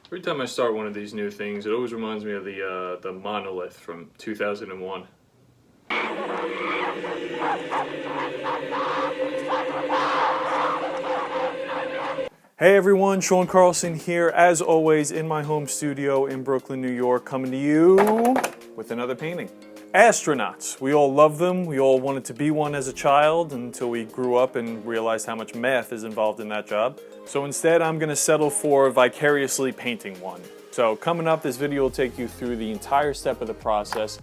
Every time I start one of these new things, it always reminds me of the monolith from 2001. Hey everyone, Sean Carlson here, as always, in my home studio in Brooklyn, New York, coming to you with another painting. Astronauts. We all love them. We all wanted to be one as a child until we grew up and realized how much math is involved in that job. So instead, I'm going to settle for vicariously painting one. So coming up, this video will take you through the entire step of the process,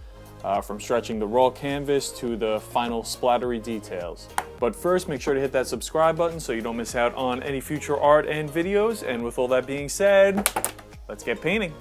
from stretching the raw canvas to the final splattery details. But first, make sure to hit that subscribe button so you don't miss out on any future art and videos. And with all that being said, let's get painting.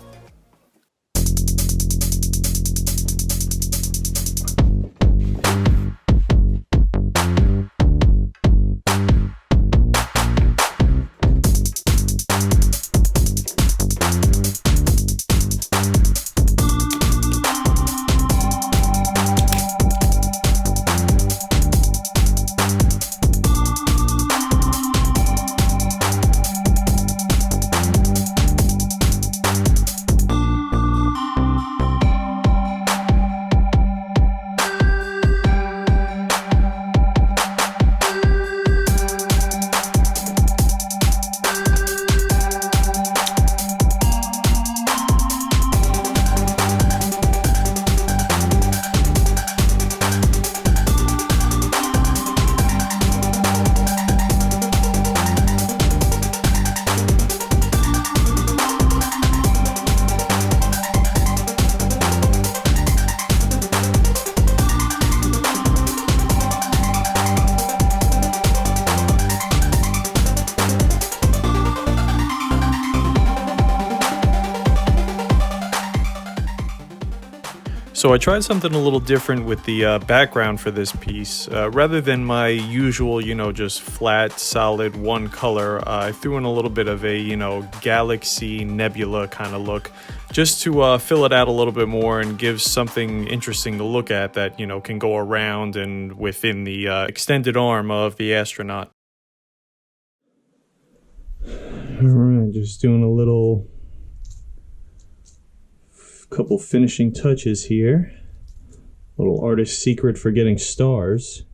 So I tried something a little different with the background for this piece. Rather than my usual, just flat, solid, one color, I threw in a little bit of a, galaxy nebula kind of look, just to fill it out a little bit more and give something interesting to look at that, can go around and within the extended arm of the astronaut. Alright, just doing a couple finishing touches here. Little artist's secret for getting stars.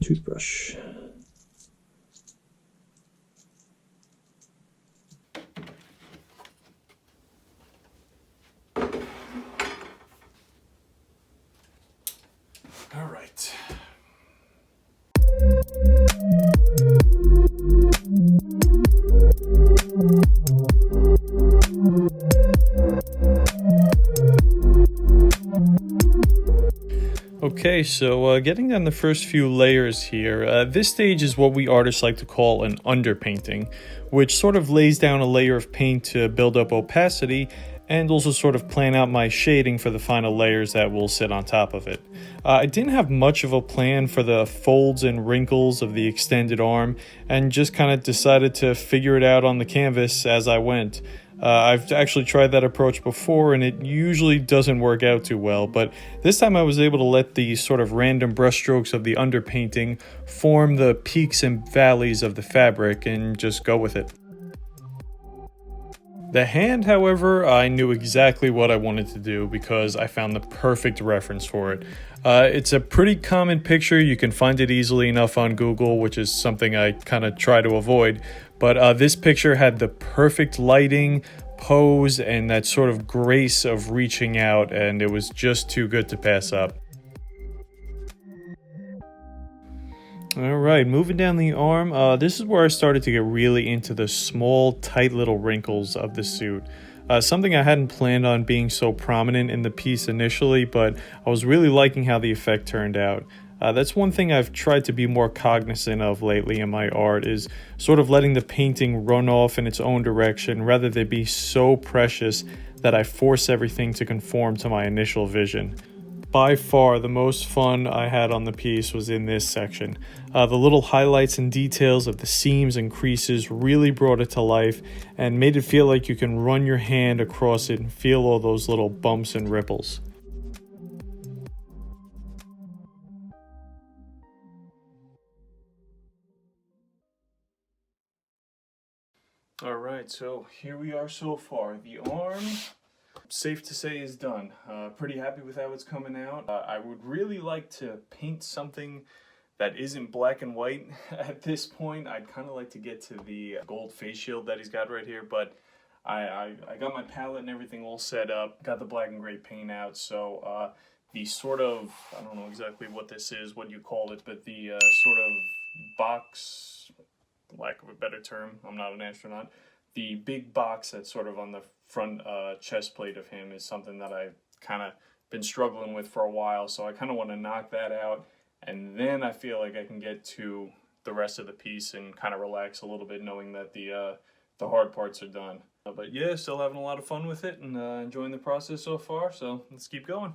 Toothbrush. All right. Okay, so getting down the first few layers here, this stage is what we artists like to call an underpainting, which sort of lays down a layer of paint to build up opacity and also sort of plan out my shading for the final layers that will sit on top of it. I didn't have much of a plan for the folds and wrinkles of the extended arm and just kind of decided to figure it out on the canvas as I went. I've actually tried that approach before and it usually doesn't work out too well, but this time I was able to let the sort of random brushstrokes of the underpainting form the peaks and valleys of the fabric and just go with it. The hand, however, I knew exactly what I wanted to do because I found the perfect reference for it. It's a pretty common picture. You can find it easily enough on Google, which is something I kind of try to avoid. But this picture had the perfect lighting, pose, and that sort of grace of reaching out, and it was just too good to pass up. Alright, moving down the arm, this is where I started to get really into the small, tight little wrinkles of the suit. Something I hadn't planned on being so prominent in the piece initially, but I was really liking how the effect turned out. That's one thing I've tried to be more cognizant of lately in my art, is sort of letting the painting run off in its own direction rather than be so precious that I force everything to conform to my initial vision. By far, the most fun I had on the piece was in this section. The little highlights and details of the seams and creases really brought it to life and made it feel like you can run your hand across it and feel all those little bumps and ripples. Alright, so here we are so far. The arm, safe to say, is done. Pretty happy with how it's coming out. I would really like to paint something that isn't black and white at this point. I'd kind of like to get to the gold face shield that he's got right here, but I got my palette and everything all set up, got the black and gray paint out, so the sort of, I don't know exactly what this is, what you call it, but the sort of box, lack of a better term, I'm not an astronaut, the big box that's sort of on the front chest plate of him is something that I've kind of been struggling with for a while, so I kind of want to knock that out, and then I feel like I can get to the rest of the piece and kind of relax a little bit knowing that the hard parts are done. But yeah, still having a lot of fun with it and enjoying the process so far, so let's keep going.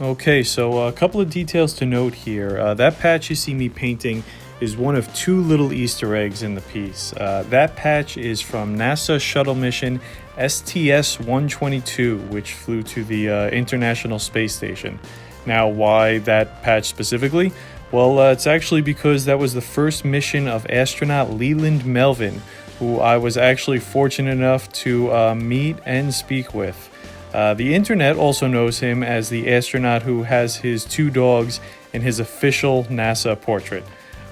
Okay, so a couple of details to note here. That patch you see me painting is one of two little Easter eggs in the piece. That patch is from NASA shuttle mission STS-122, which flew to the International Space Station. Now, why that patch specifically? Well, it's actually because that was the first mission of astronaut Leland Melvin, who I was actually fortunate enough to meet and speak with. The internet also knows him as the astronaut who has his two dogs in his official NASA portrait.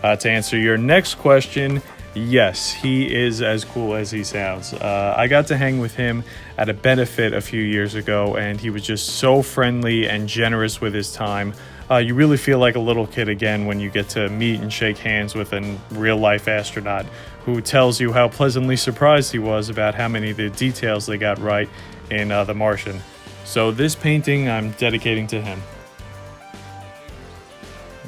To answer your next question, yes, he is as cool as he sounds. I got to hang with him at a benefit a few years ago, and he was just so friendly and generous with his time. You really feel like a little kid again when you get to meet and shake hands with a real-life astronaut who tells you how pleasantly surprised he was about how many of the details they got right in The Martian. So this painting I'm dedicating to him.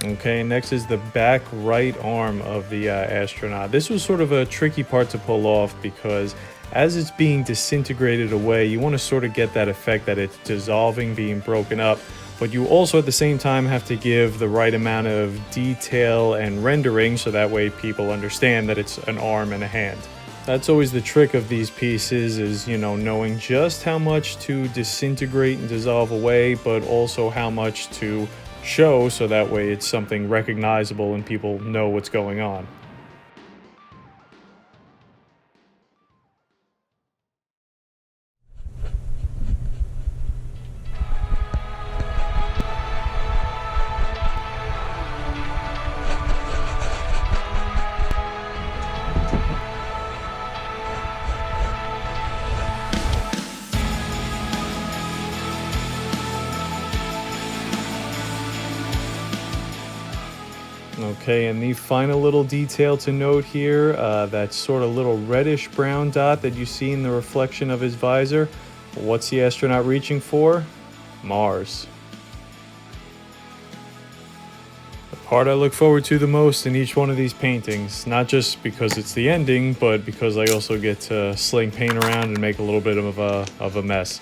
Okay, next is the back right arm of the astronaut. This was sort of a tricky part to pull off because as it's being disintegrated away, you want to sort of get that effect that it's dissolving, being broken up, but you also at the same time have to give the right amount of detail and rendering so that way people understand that it's an arm and a hand. That's always the trick of these pieces is, knowing just how much to disintegrate and dissolve away, but also how much to show so that way it's something recognizable and people know what's going on. Okay, and the final little detail to note here, that sort of little reddish brown dot that you see in the reflection of his visor. What's the astronaut reaching for? Mars. The part I look forward to the most in each one of these paintings, not just because it's the ending, but because I also get to sling paint around and make a little bit of a mess.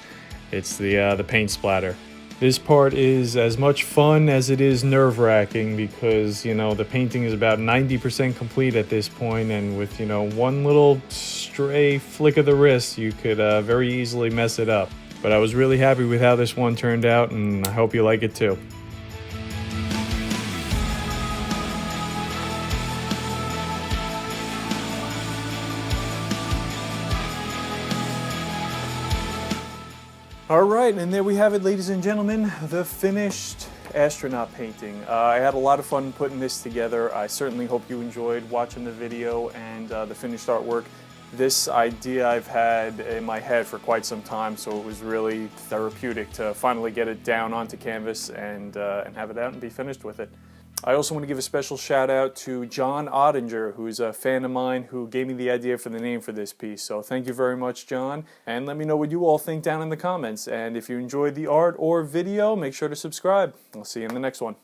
It's the paint splatter. This part is as much fun as it is nerve-wracking because, the painting is about 90% complete at this point, and with, one little stray flick of the wrist, you could very easily mess it up. But I was really happy with how this one turned out, and I hope you like it too. All right, and there we have it, ladies and gentlemen, the finished astronaut painting. I had a lot of fun putting this together. I certainly hope you enjoyed watching the video and the finished artwork. This idea I've had in my head for quite some time, so it was really therapeutic to finally get it down onto canvas and have it out and be finished with it. I also want to give a special shout out to John Ottinger, who's a fan of mine who gave me the idea for the name for this piece. So thank you very much, John. And let me know what you all think down in the comments. And if you enjoyed the art or video, make sure to subscribe. I'll see you in the next one.